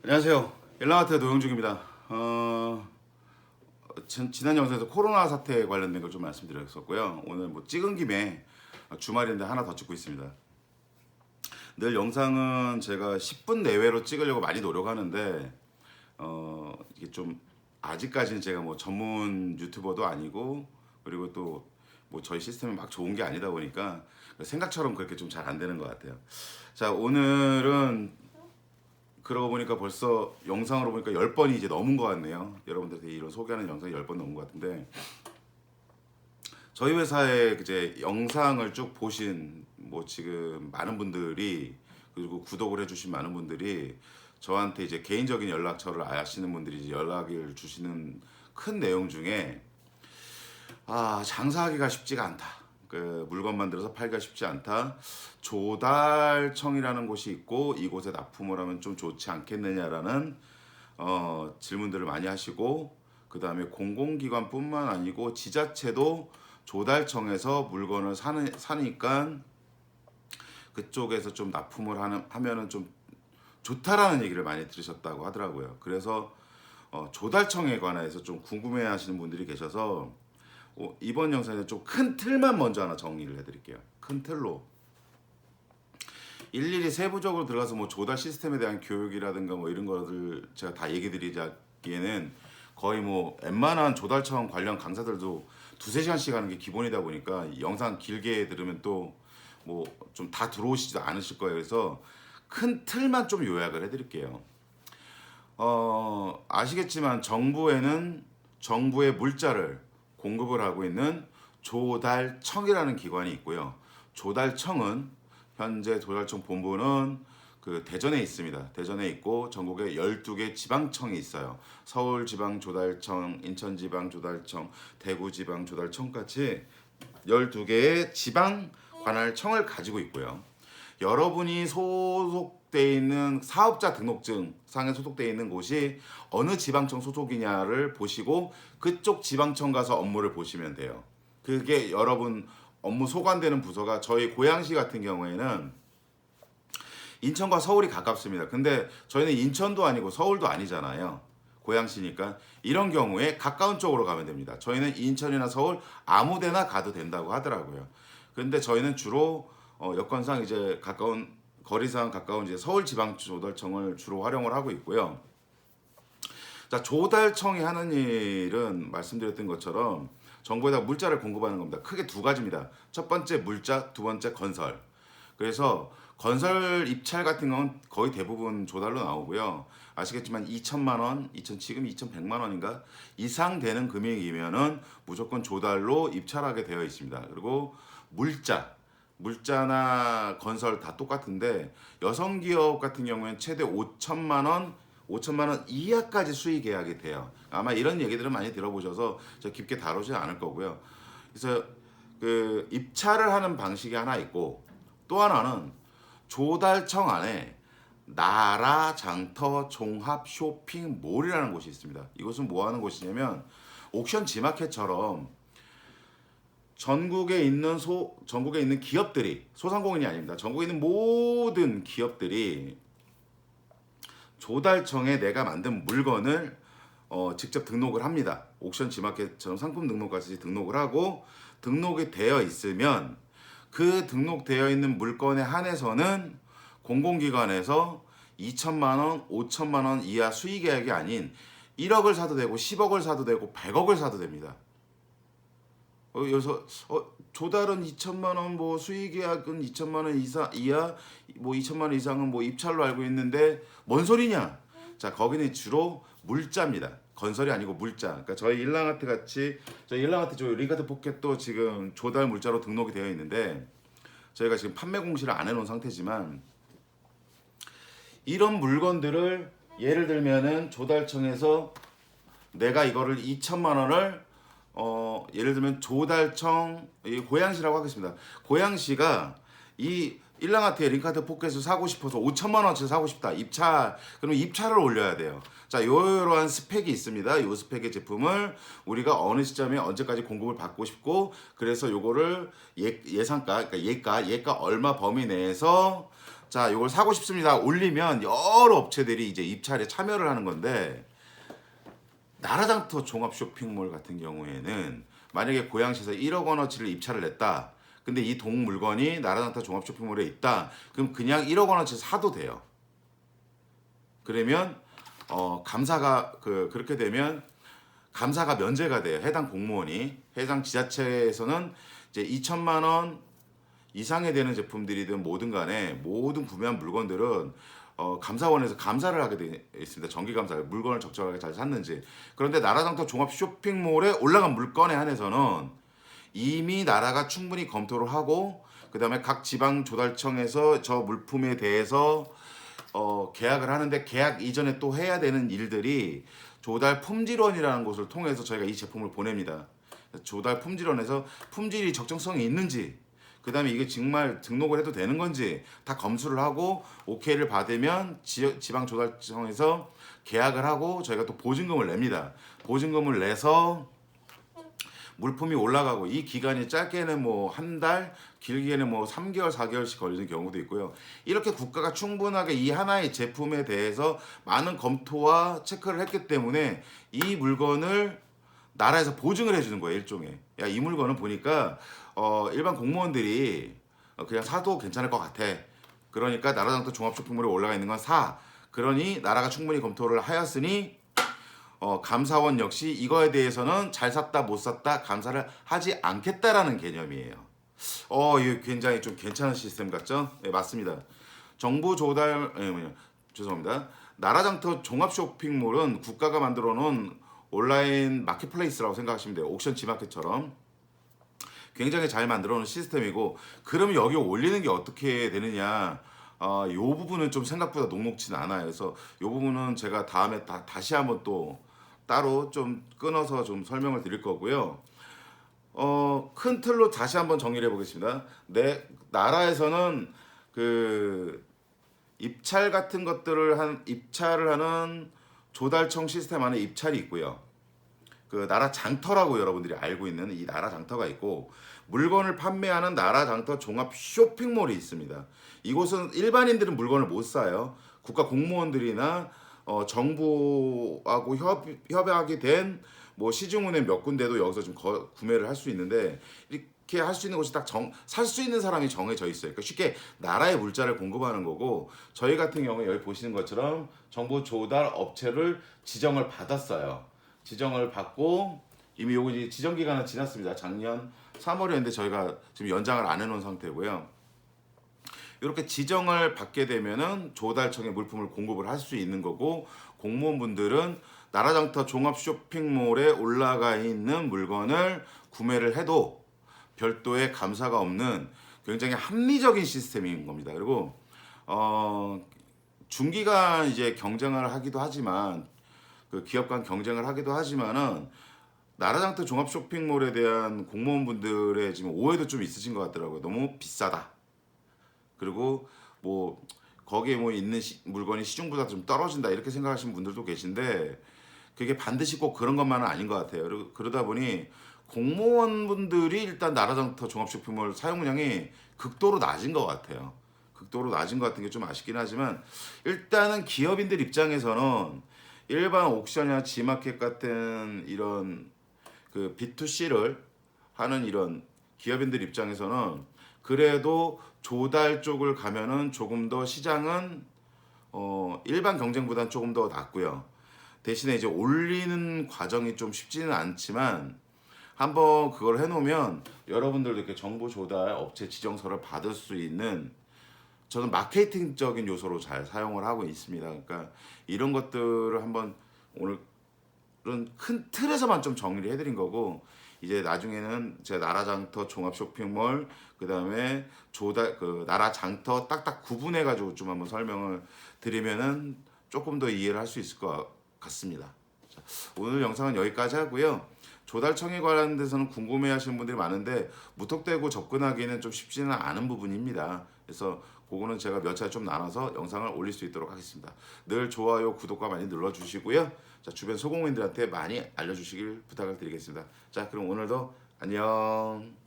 안녕하세요. 일랑아트 노영중입니다. 지난 영상에서 코로나 사태에 관련된 걸 좀 말씀드렸었고요. 오늘 뭐 찍은 김에 주말인데 하나 더 찍고 있습니다. 늘 영상은 제가 10분 내외로 찍으려고 많이 노력하는데 이게 좀 아직까지는 제가 뭐 전문 유튜버도 아니고 그리고 또 뭐 저희 시스템이 막 좋은 게 아니다 보니까 생각처럼 그렇게 좀 잘 안 되는 것 같아요. 자, 오늘은 그러고 보니까 벌써 영상으로 보니까 10번이 이제 넘은 것 같네요. 여러분들한테 이런 소개하는 영상이 10번 넘은 것 같은데, 저희 회사의 이제 영상을 쭉 보신 뭐 지금 많은 분들이, 그리고 구독을 해주신 많은 분들이 저한테 이제 개인적인 연락처를 아시는 분들이 이제 연락을 주시는 큰 내용 중에, 장사하기가 쉽지가 않다, 그 물건 만들어서 팔기가 쉽지 않다, 조달청이라는 곳이 있고 이곳에 납품을 하면 좀 좋지 않겠느냐라는 질문들을 많이 하시고, 그 다음에 공공기관뿐만 아니고 지자체도 조달청에서 물건을 사니까 그쪽에서 좀 납품을 하면은 좀 좋다라는 얘기를 많이 들으셨다고 하더라고요. 그래서 조달청에 관해서 좀 궁금해하시는 분들이 계셔서 이번 영상에는 좀 큰 틀만 먼저 하나 정리를 해드릴게요. 큰 틀로 일일이 세부적으로 들어가서 뭐 조달 시스템에 대한 교육이라든가 뭐 이런 것들 제가 다 얘기 드리자기에는 거의 뭐 웬만한 조달청 관련 강사들도 두세 시간씩 하는 게 기본이다 보니까 영상 길게 들으면 또 뭐 좀 다 들어오시지도 않으실 거예요. 그래서 큰 틀만 좀 요약을 해드릴게요. 아시겠지만 정부의 물자를 공급을 하고 있는 조달청이라는 기관이 있고요. 조달청은 현재 조달청 본부는 그 대전에 있습니다. 대전에 있고 전국에 12개 지방청이 있어요. 서울지방조달청, 인천지방조달청, 대구지방조달청 같이 12개의 지방 관할청을 가지고 있고요. 여러분이 소속돼 있는 사업자 등록증 상에 소속돼 있는 곳이 어느 지방청 소속이냐를 보시고 그쪽 지방청 가서 업무를 보시면 돼요. 그게 여러분 업무 소관되는 부서가, 저희 고양시 같은 경우에는 인천과 서울이 가깝습니다. 근데 저희는 인천도 아니고 서울도 아니잖아요. 고양시니까 이런 경우에 가까운 쪽으로 가면 됩니다. 저희는 인천이나 서울 아무 데나 가도 된다고 하더라고요. 근데 저희는 주로 여건상 이제 가까운 거리상 가까운 이제 서울지방조달청을 주로 활용을 하고 있고요. 자, 조달청이 하는 일은 말씀드렸던 것처럼 정부에다 물자를 공급하는 겁니다. 크게 두 가지입니다. 첫 번째 물자, 두 번째 건설. 그래서 건설 입찰 같은 건 거의 대부분 조달로 나오고요. 아시겠지만 2천만 원, 지금 2,100만 원인가 이상 되는 금액이면은 무조건 조달로 입찰하게 되어 있습니다. 그리고 물자나 건설 다 똑같은데 여성 기업 같은 경우에는 최대 5천만 원 이하까지 수익 계약이 돼요. 아마 이런 얘기들은 많이 들어보셔서 저 깊게 다루지 않을 거고요. 그래서 그 입찰을 하는 방식이 하나 있고, 또 하나는 조달청 안에 나라 장터 종합 쇼핑몰이라는 곳이 있습니다. 이곳은 뭐 하는 곳이냐면 옥션 지마켓처럼 전국에 있는 기업들이, 소상공인이 아닙니다. 전국에 있는 모든 기업들이 조달청에 내가 만든 물건을 직접 등록을 합니다. 옥션 지마켓처럼 상품 등록까지 등록을 하고, 등록이 되어 있으면 그 등록되어 있는 물건에 한해서는 공공기관에서 2천만 원, 5천만 원 이하 수익계약이 아닌 1억을 사도 되고 10억을 사도 되고 100억을 사도 됩니다. 여기서 조달은 2천만 원, 뭐 수익계약은 2천만 원 이하, 뭐 2천만 원 이상은 뭐 입찰로 알고 있는데 뭔 소리냐? 자, 거기는 주로 물자입니다. 건설이 아니고 물자. 그러니까 저희 일랑아트 저 링카드 포켓도 지금 조달 물자로 등록이 되어 있는데 저희가 지금 판매 공시를 안 해놓은 상태지만, 이런 물건들을 예를 들면은 조달청에서 내가 이거를 2천만 원을 예를 들면 조달청 고양시라고 하겠습니다. 고양시가 이 일랑아트의 링카드 포켓을 사고 싶어서 5천만 원어치 사고 싶다. 그러면 입찰을 올려야 돼요. 자, 이러한 스펙이 있습니다. 이 스펙의 제품을 우리가 어느 시점에 언제까지 공급을 받고 싶고, 그래서 요거를 예상가, 그러니까 예가 얼마 범위 내에서 자, 이걸 사고 싶습니다. 올리면 여러 업체들이 이제 입찰에 참여를 하는 건데 나라장터 종합 쇼핑몰 같은 경우에는 만약에 고양시에서 1억 원어치를 입찰을 냈다. 근데 이 동 물건이 나라장터 종합 쇼핑몰에 있다. 그럼 그냥 1억 원어치 사도 돼요. 그러면 감사가 그렇게 되면 감사가 면제가 돼요. 해당 공무원이 해당 지자체에서는 이제 2천만 원 이상에 되는 제품들이든 뭐든 간에 모든 구매한 물건들은 감사원에서 감사를 하게 되어 있습니다. 정기 감사를 물건을 적절하게 잘 샀는지. 그런데 나라장터 종합 쇼핑몰에 올라간 물건에 한해서는 이미 나라가 충분히 검토를 하고 그다음에 각 지방 조달청에서 저 물품에 대해서 계약을 하는데 계약 이전에 또 해야 되는 일들이 조달 품질원이라는 곳을 통해서 저희가 이 제품을 보냅니다. 조달 품질원에서 품질이 적정성이 있는지 그다음에 이게 정말 등록을 해도 되는 건지 다 검수를 하고 오케이를 받으면 지방 조달청에서 계약을 하고 저희가 또 보증금을 냅니다. 보증금을 내서 물품이 올라가고 이 기간이 짧게는 뭐 한 달, 길게는 뭐 3개월, 4개월씩 걸리는 경우도 있고요. 이렇게 국가가 충분하게 이 하나의 제품에 대해서 많은 검토와 체크를 했기 때문에 이 물건을 나라에서 보증을 해주는 거예요. 일종의. 야, 이 물건은 보니까 일반 공무원들이 그냥 사도 괜찮을 것 같아. 그러니까 나라장터 종합쇼핑몰에 올라가 있는 건 사. 그러니 나라가 충분히 검토를 하였으니 감사원 역시 이거에 대해서는 잘 샀다 못 샀다 감사를 하지 않겠다라는 개념이에요. 이거 굉장히 좀 괜찮은 시스템 같죠? 네, 맞습니다. 정보 조달 죄송합니다. 나라장터 종합 쇼핑몰은 국가가 만들어 놓은 온라인 마켓플레이스라고 생각하시면 돼요. 옥션 지마켓처럼 굉장히 잘 만들어 놓은 시스템이고 그러면 여기 올리는 게 어떻게 되느냐? 요 부분은 좀 생각보다 녹록지는 않아요. 그래서 요 부분은 제가 다음에 다시 한번 또 따로 좀 끊어서 좀 설명을 드릴 거고요. 큰 틀로 다시 한번 정리를 해보겠습니다. 나라에서는 그 입찰 같은 것들을 입찰을 하는 조달청 시스템 안에 입찰이 있고요. 그 나라 장터라고 여러분들이 알고 있는 이 나라 장터가 있고 물건을 판매하는 나라 장터 종합 쇼핑몰이 있습니다. 이곳은 일반인들은 물건을 못 사요. 국가 공무원들이나 정부하고 협약이 된 뭐 시중은행 몇 군데도 여기서 좀 구매를 할 수 있는데 이렇게 할 수 있는 곳이 딱 살 수 있는 사람이 정해져 있어요. 그러니까 쉽게 나라의 물자를 공급하는 거고 저희 같은 경우에 여기 보시는 것처럼 정보 조달 업체를 지정을 받았어요. 지정을 받고 이미 요거 지정 기간은 지났습니다. 작년 3월이었는데 저희가 지금 연장을 안 해놓은 상태고요. 이렇게 지정을 받게 되면은 조달청에 물품을 공급을 할 수 있는 거고 공무원분들은 나라장터 종합 쇼핑몰에 올라가 있는 물건을 구매를 해도 별도의 감사가 없는 굉장히 합리적인 시스템인 겁니다. 그리고 중기간 이제 경쟁을 하기도 하지만 그 기업 간 경쟁을 하기도 하지만은 나라장터 종합 쇼핑몰에 대한 공무원분들의 지금 오해도 좀 있으신 것 같더라고요. 너무 비싸다. 그리고 뭐 거기에 뭐 있는 물건이 시중보다 좀 떨어진다 이렇게 생각하시는 분들도 계신데 그게 반드시 꼭 그런 것만은 아닌 것 같아요. 그러다 보니 공무원분들이 일단 나라장터 종합쇼핑몰 사용량이 극도로 낮은 것 같아요. 극도로 낮은 것 같은 게 좀 아쉽긴 하지만 일단은 기업인들 입장에서는 일반 옥션이나 지마켓 같은 이런 그 B2C를 하는 이런 기업인들 입장에서는 그래도 조달 쪽을 가면은 조금 더 시장은 일반 경쟁보다는 조금 더 낮고요. 대신에 이제 올리는 과정이 좀 쉽지는 않지만 한번 그걸 해놓으면 여러분들도 이렇게 정보 조달 업체 지정서를 받을 수 있는 저는 마케팅적인 요소로 잘 사용을 하고 있습니다. 그러니까 이런 것들을 한번 오늘은 큰 틀에서만 좀 정리를 해드린 거고 이제 나중에는 제가 나라장터 종합 쇼핑몰 그다음에 조달 그 나라장터 딱딱 구분해 가지고 좀 한번 설명을 드리면은 조금 더 이해를 할 수 있을 것 같습니다. 자, 오늘 영상은 여기까지 하고요. 조달청에 관련돼서는 궁금해하시는 분들이 많은데 무턱대고 접근하기는 좀 쉽지는 않은 부분입니다. 그래서 그거는 제가 몇 차례 좀 나눠서 영상을 올릴 수 있도록 하겠습니다. 늘 좋아요, 구독과 많이 눌러주시고요. 자, 주변 소공인들한테 많이 알려주시길 부탁을 드리겠습니다. 자, 그럼 오늘도 안녕.